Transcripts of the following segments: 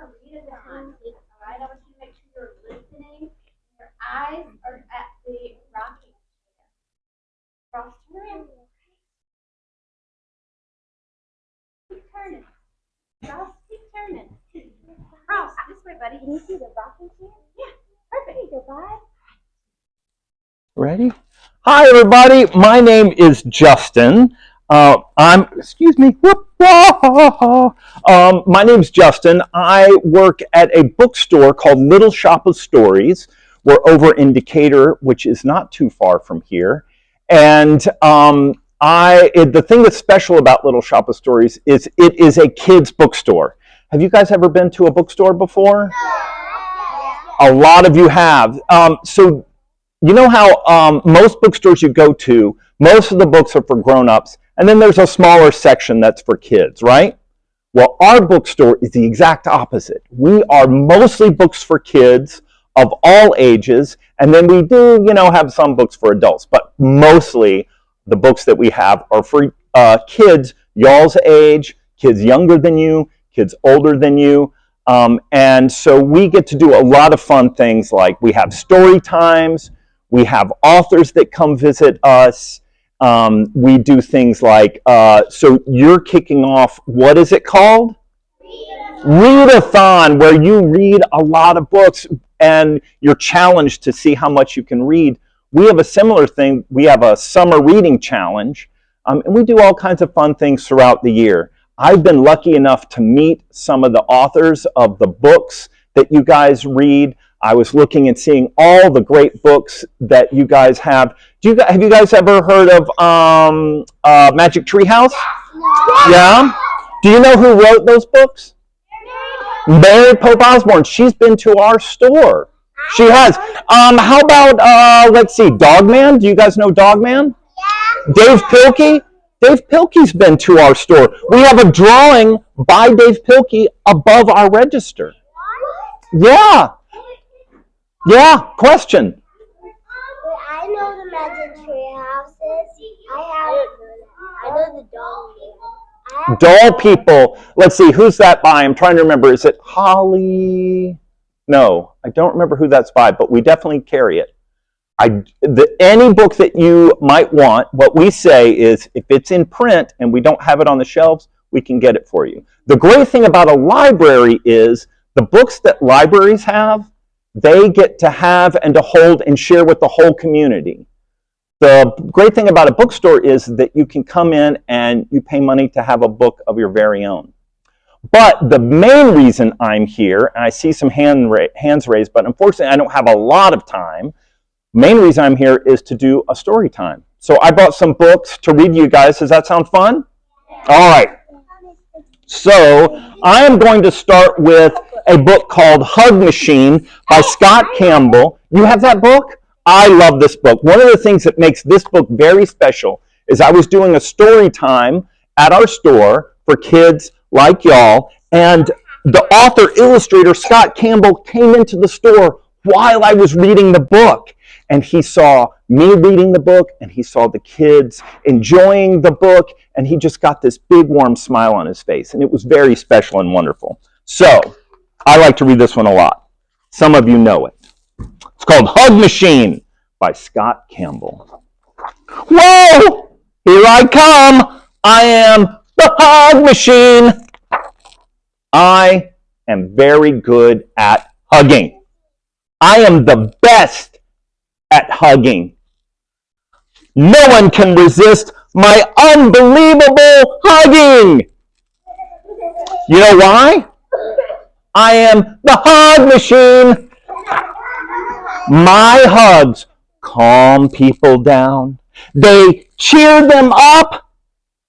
read at the time, please. All right, I want you to make sure you're listening. Your eyes are at the rocking chair. Cross, turn around. Keep turning. Cross, keep turning. Cross, this way, buddy. Can you see the rocking chair? Yeah, perfect. Goodbye. Ready? Hi, everybody. My name is Justin. Excuse me. My name's Justin. I work at a bookstore called Little Shop of Stories. We're over in Decatur, which is not too far from here. And the thing that's special about Little Shop of Stories is it is a kids bookstore. Have you guys ever been to a bookstore before? A lot of you have. So you know how most bookstores you go to, most of the books are for grown-ups, and then there's a smaller section that's for kids, right? Well, our bookstore is the exact opposite. We are mostly books for kids of all ages, and then we do, have some books for adults, but mostly the books that we have are for kids y'all's age, kids younger than you, kids older than you. And so we get to do a lot of fun things, like we have story times, we have authors that come visit us. We do things like, so you're kicking off, what is it called? Readathon, where you read a lot of books and you're challenged to see how much you can read. We have a similar thing. We have a summer reading challenge, and we do all kinds of fun things throughout the year. I've been lucky enough to meet some of the authors of the books that you guys read. I was looking and seeing all the great books that you guys have. Have you guys ever heard of Magic Tree House? Yeah? Do you know who wrote those books? Mary Pope Osborne. She's been to our store. She has. How about, let's see, Dogman? Do you guys know Dogman? Yeah. Dave Pilkey? Dave Pilkey's been to our store. We have a drawing by Dave Pilkey above our register. Yeah. Yeah, question. I know the Magic Tree Houses. I know the doll. Doll people. Let's see, who's that by? I'm trying to remember. Is it Holly? No, I don't remember who that's by, but we definitely carry it. Any book that you might want, what we say is if it's in print and we don't have it on the shelves, we can get it for you. The great thing about a library is the books that libraries have, they get to have and to hold and share with the whole community. The great thing about a bookstore is that you can come in and you pay money to have a book of your very own. But the main reason I'm here, and I see some hands raised, but unfortunately I don't have a lot of time. Main reason I'm here is to do a story time. So I brought some books to read to you guys. Does that sound fun? All right. So I am going to start with a book called Hug Machine by Scott Campbell. You have that book? I love this book. One of the things that makes this book very special is I was doing a story time at our store for kids like y'all, and the author illustrator Scott Campbell came into the store while I was reading the book, and he saw me reading the book, and he saw the kids enjoying the book, and he just got this big warm smile on his face, and it was very special and wonderful. So I like to read this one a lot. Some of you know it. It's called Hug Machine by Scott Campbell. Whoa! Here I come! I am the Hug Machine! I am very good at hugging. I am the best at hugging. No one can resist my unbelievable hugging! You know why? I am the Hug Machine! My hugs calm people down. They cheer them up.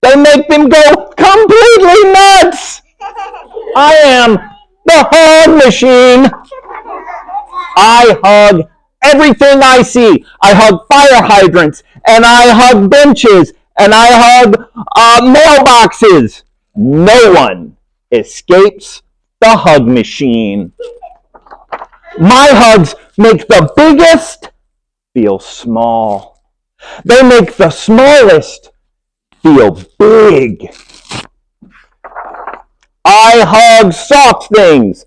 They make them go completely nuts. I am the Hug Machine. I hug everything I see. I hug fire hydrants, and I hug benches, and I hug mailboxes. No one escapes the Hug Machine. My hugs make the biggest feel small. They make the smallest feel big. I hug soft things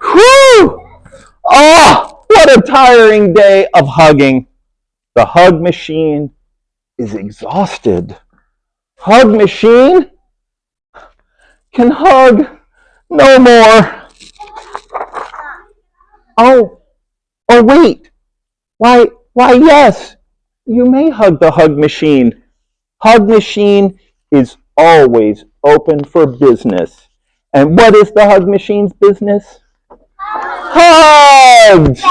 Whew! Oh, what a tiring day of hugging. The hug machine is exhausted. Hug machine can hug no more. Oh wait. Why yes. You may hug the hug machine. Hug machine is always open for business. And what is the hug machine's business? Hugs!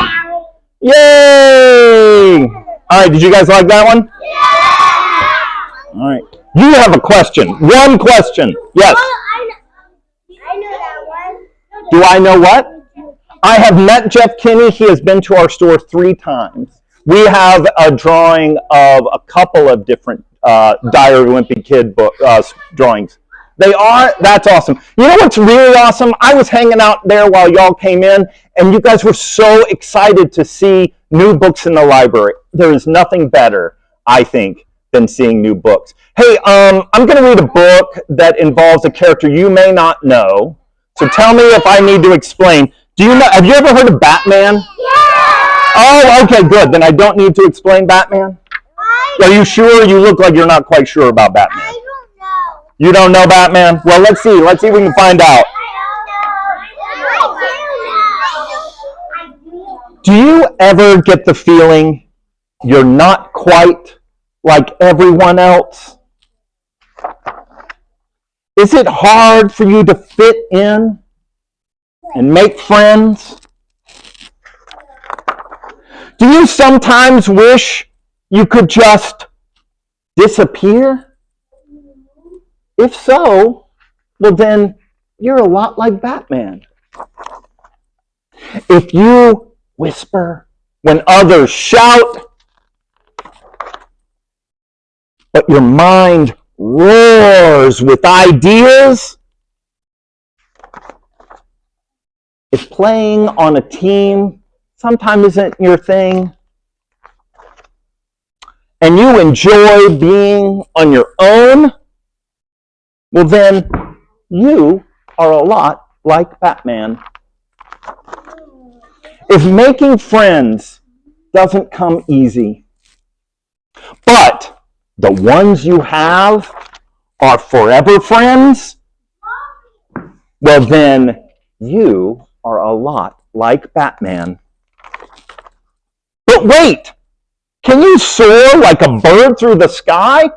Yay! All right, did you guys like that one? Yeah! All right. You have a question. One question. Yes. I know that one. Do I know what? I have met Jeff Kinney. He has been to our store 3 times. We have a drawing of a couple of different Diary of a Wimpy Kid drawings. That's awesome. You know what's really awesome? I was hanging out there while y'all came in, and you guys were so excited to see new books in the library. There is nothing better, I think, than seeing new books. Hey, I'm going to read a book that involves a character you may not know. So tell me if I need to explain. Have you ever heard of Batman? Yeah! Oh, okay, good. Then I don't need to explain Batman? Are you sure? You look like you're not quite sure about Batman. I don't know. You don't know Batman? Well, let's see. Let's see if we can find out. Do you ever get the feeling you're not quite like everyone else? Is it hard for you to fit in and make friends? Do you sometimes wish you could just disappear? If so, well then you're a lot like Batman. If you whisper when others shout, but your mind roars with ideas, if playing on a team sometimes isn't your thing, and you enjoy being on your own, well then you are a lot like Batman. If making friends doesn't come easy, but the ones you have are forever friends, well then you are a lot like Batman. But wait, can you soar like a bird through the sky?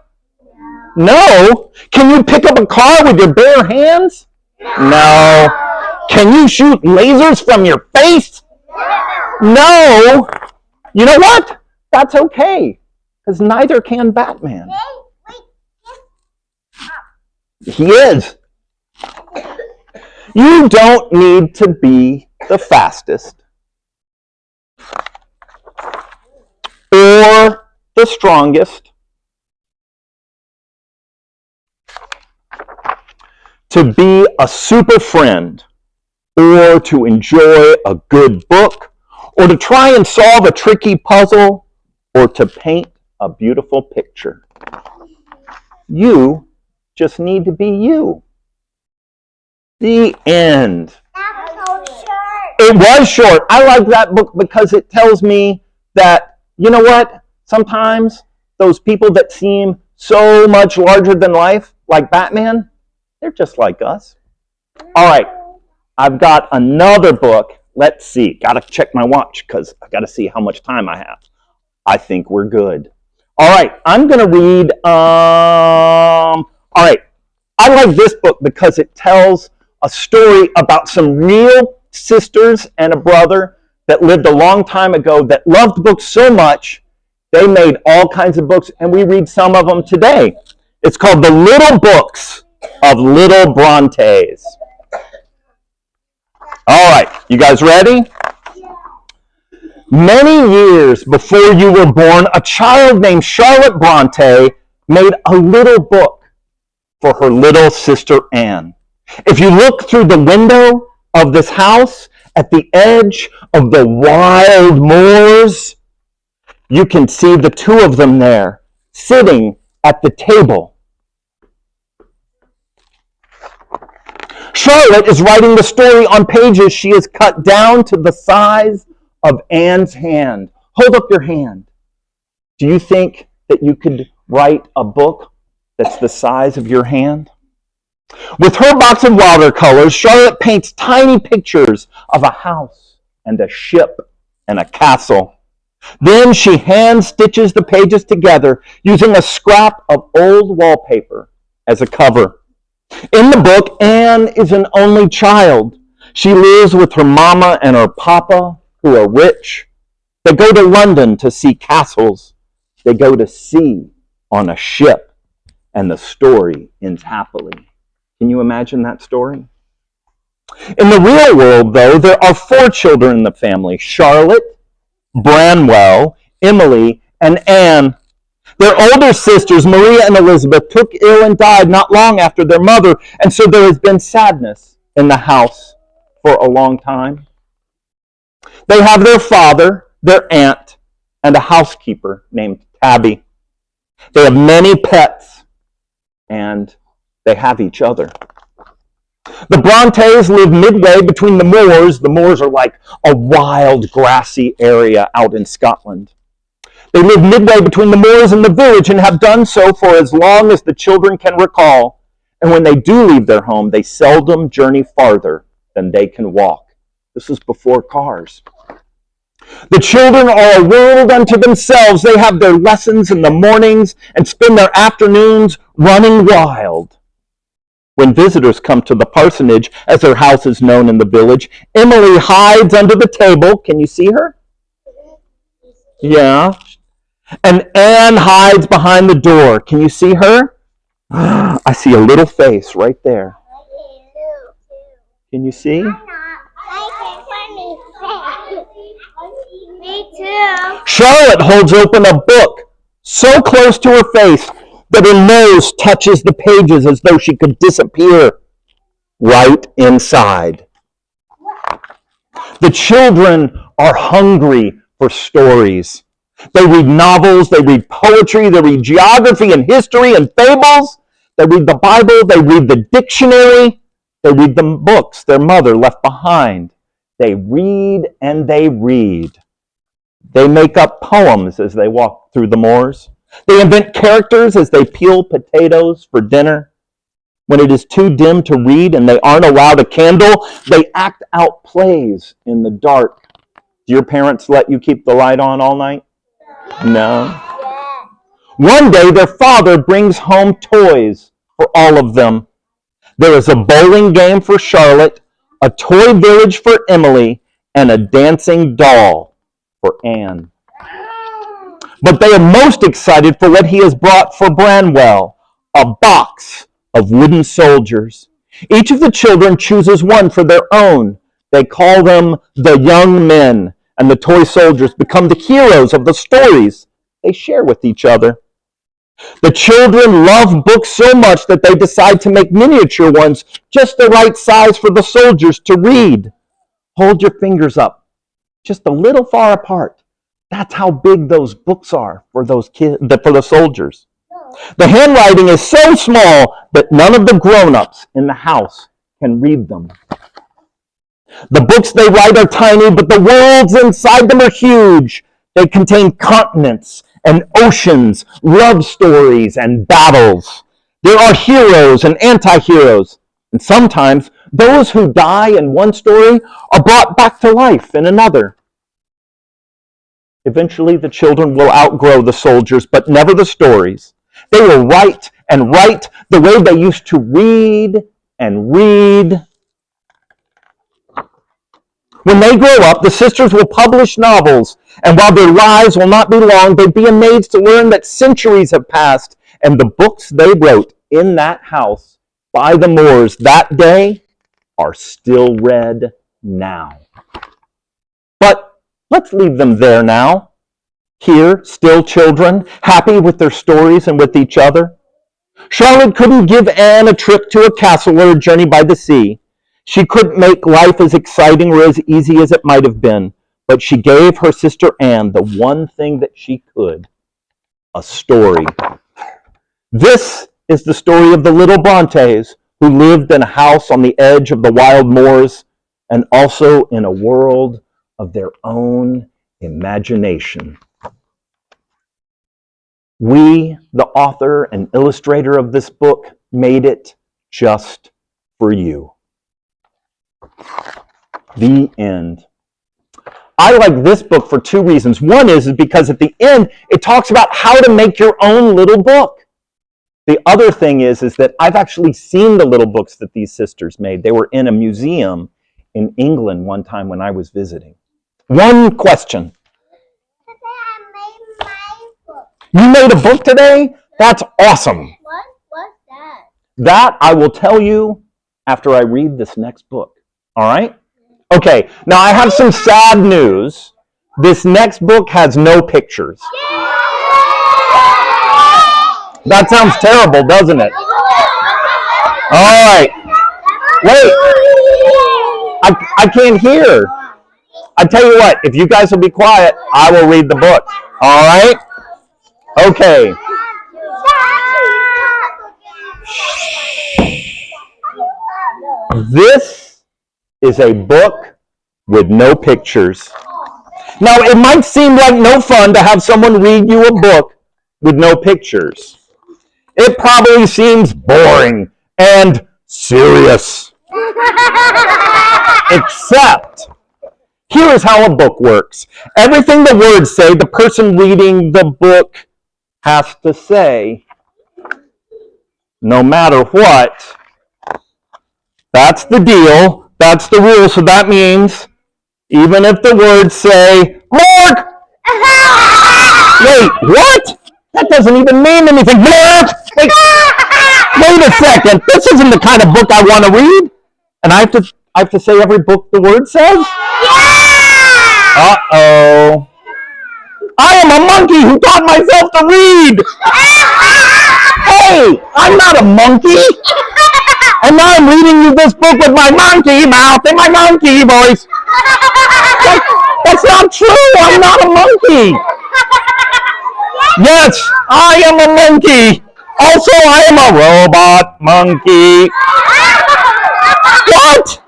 No. Can you pick up a car with your bare hands? No. Can you shoot lasers from your face? No. You know what? That's okay, because neither can Batman. He is. You don't need to be the fastest or the strongest to be a super friend or to enjoy a good book or to try and solve a tricky puzzle or to paint a beautiful picture. You just need to be you. The end. That was so short. It was short. I like that book because it tells me that, you know what? Sometimes those people that seem so much larger than life, like Batman, they're just like us. All right. I've got another book. Let's see. Got to check my watch because I got to see how much time I have. I think we're good. All right. I'm going to read. All right. I like this book because it tells a story about some real sisters and a brother that lived a long time ago that loved books so much they made all kinds of books, and we read some of them today. It's called The Little Books of Little Brontes. All right, you guys ready? Many years before you were born, a child named Charlotte Bronte made a little book for her little sister Anne. If you look through the window of this house at the edge of the wild moors, you can see the two of them there, sitting at the table. Charlotte is writing the story on pages she has cut down to the size of Anne's hand. Hold up your hand. Do you think that you could write a book that's the size of your hand? With her box of watercolors, Charlotte paints tiny pictures of a house and a ship and a castle. Then she hand stitches the pages together using a scrap of old wallpaper as a cover. In the book, Anne is an only child. She lives with her mama and her papa, who are rich. They go to London to see castles. They go to sea on a ship, and the story ends happily. Can you imagine that story? In the real world, though, there are 4 children in the family: Charlotte, Branwell, Emily, and Anne. Their older sisters, Maria and Elizabeth, took ill and died not long after their mother, and so there has been sadness in the house for a long time. They have their father, their aunt, and a housekeeper named Tabby. They have many pets, and they have each other. The Brontes live midway between the moors. The moors are like a wild, grassy area out in Scotland. They live midway between the moors and the village and have done so for as long as the children can recall. And when they do leave their home, they seldom journey farther than they can walk. This is before cars. The children are a world unto themselves. They have their lessons in the mornings and spend their afternoons running wild. When visitors come to the parsonage, as their house is known in the village, Emily hides under the table. Can you see her? Yeah. And Anne hides behind the door. Can you see her? I see a little face right there. Can you see? Me too. Charlotte holds open a book so close to her face that her nose touches the pages as though she could disappear right inside. The children are hungry for stories. They read novels, they read poetry, they read geography and history and fables. They read the Bible, they read the dictionary, they read the books their mother left behind. They read and they read. They make up poems as they walk through the moors. They invent characters as they peel potatoes for dinner. When it is too dim to read and they aren't allowed a candle, they act out plays in the dark. Do your parents let you keep the light on all night? No. One day their father brings home toys for all of them. There is a bowling game for Charlotte, a toy village for Emily, and a dancing doll for Anne. But they are most excited for what he has brought for Branwell, a box of wooden soldiers. Each of the children chooses one for their own. They call them the young men, and the toy soldiers become the heroes of the stories they share with each other. The children love books so much that they decide to make miniature ones just the right size for the soldiers to read. Hold your fingers up, just a little far apart. That's how big those books are for those kids, for the soldiers. The handwriting is so small that none of the grown-ups in the house can read them. The books they write are tiny, but the worlds inside them are huge. They contain continents and oceans, love stories and battles. There are heroes and anti-heroes, and sometimes those who die in one story are brought back to life in another. Eventually, the children will outgrow the soldiers, but never the stories. They will write and write the way they used to read and read. When they grow up, the sisters will publish novels, and while their lives will not be long, they'd be amazed to learn that centuries have passed, and the books they wrote in that house by the moors that day are still read now. But let's leave them there now. Here, still children, happy with their stories and with each other. Charlotte couldn't give Anne a trip to a castle or a journey by the sea. She couldn't make life as exciting or as easy as it might have been, but she gave her sister Anne the one thing that she could, a story. This is the story of the little Brontes, who lived in a house on the edge of the wild moors and also in a world of their own imagination. We, the author and illustrator of this book, made it just for you. The end. I like this book for two reasons. One is because at the end, it talks about how to make your own little book. The other thing is that I've actually seen the little books that these sisters made. They were in a museum in England one time when I was visiting. One question. You made a book today? That's awesome. What's that? That I will tell you after I read this next book. All right? Okay, now I have some sad news. This next book has no pictures. That sounds terrible, doesn't it? All right. Wait. I can't hear. I tell you what, if you guys will be quiet, I will read the book. All right? Okay. This is a book with no pictures. Now, it might seem like no fun to have someone read you a book with no pictures. It probably seems boring and serious. Except, here is how a book works. Everything the words say, the person reading the book has to say, no matter what. That's the deal. That's the rule. So that means, even if the words say, Mark! Wait, what? That doesn't even mean anything. Mark! Wait a second. This isn't the kind of book I want to read. And I have to say every book the word says? Yeah! Uh-oh. I am a monkey who taught myself to read. Hey, I'm not a monkey. And now I'm reading you this book with my monkey mouth and my monkey voice. That's not true. I'm not a monkey. Yes, I am a monkey. Also, I am a robot monkey. What?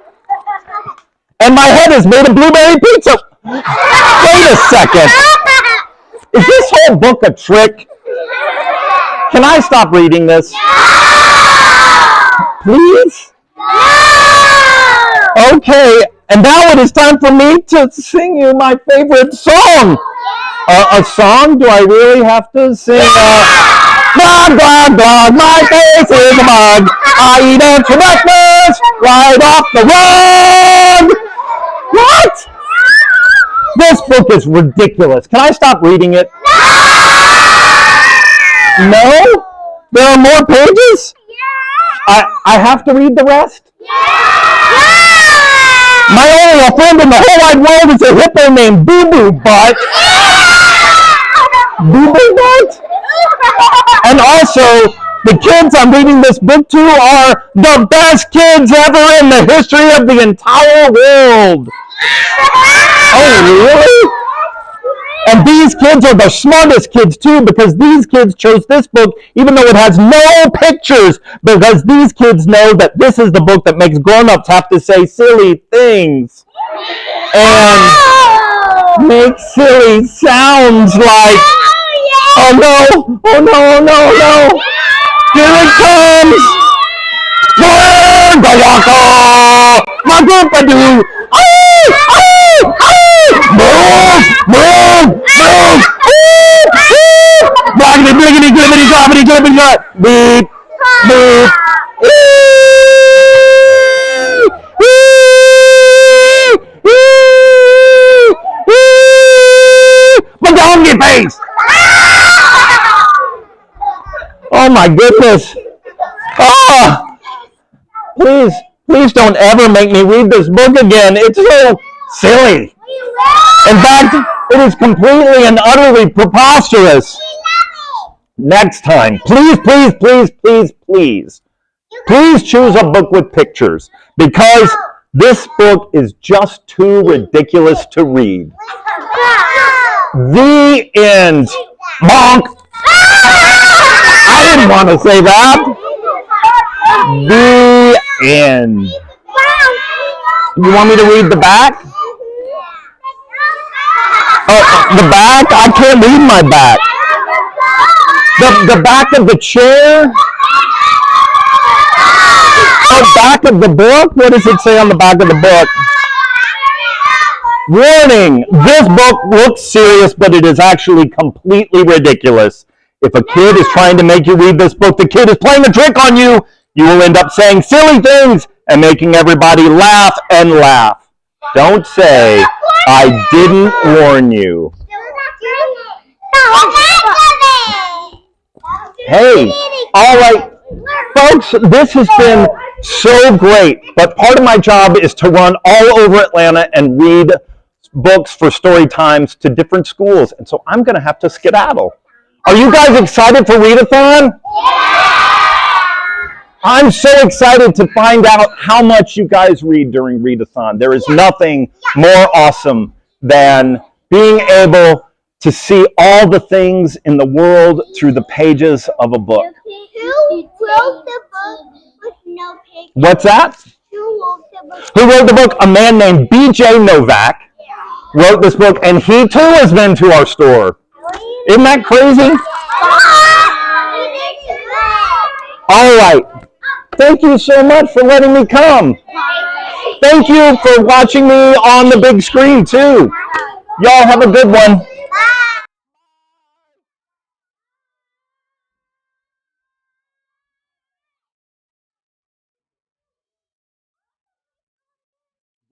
And my head is made of blueberry pizza. Wait a second. Is this whole book a trick? Can I stop reading this? Please? Okay, and now it is time for me to sing you my favorite song. A song? Do I really have to sing? Glug, glug, glug, my face is a mug. I eat it for breakfast, right off the rug. What? This book is ridiculous. Can I stop reading it? No? There are more pages? I have to read the rest? My only friend in the whole wide world is a hippo named Boo Boo Butt. Boo Boo Butt? And also, the kids I'm reading this book to are the best kids ever in the history of the entire world. Oh, really? And these kids are the smartest kids too, because these kids chose this book even though it has no pictures, because these kids know that this is the book that makes grown-ups have to say silly things and make silly sounds like, oh no, oh no, oh no, oh no, here it comes! Move! Bloggity, bliggity, glibbity, globbity, glibbity, glot. Beep, beep. My donkey face! Oh my goodness. Ah! Please don't ever make me read this book again. It's so silly. In fact, it is completely and utterly preposterous. Next time, please choose a book with pictures, because this book is just too ridiculous to read. The end. Bonk. I didn't want to say that. The end. You want me to read the back? The back? I can't read my back. The back of the chair? The back of the book? What does it say on the back of the book? Warning! This book looks serious, but it is actually completely ridiculous. If a kid is trying to make you read this book, the kid is playing a trick on you. You will end up saying silly things and making everybody laugh and laugh. Don't say, I didn't warn you. Hey, all right, folks, this has been so great, but part of my job is to run all over Atlanta and read books for story times to different schools, and so I'm going to have to skedaddle. Are you guys excited for Readathon? I'm so excited to find out how much you guys read during Readathon. There is nothing more awesome than being able to see all the things in the world through the pages of a book. Who wrote the book with no pictures? What's that? Who wrote the book? Who wrote the book? A man named B.J. Novak wrote this book, and he too has been to our store. Isn't that crazy? All right. Thank you so much for letting me come. Thank you for watching me on the big screen too. Y'all have a good one.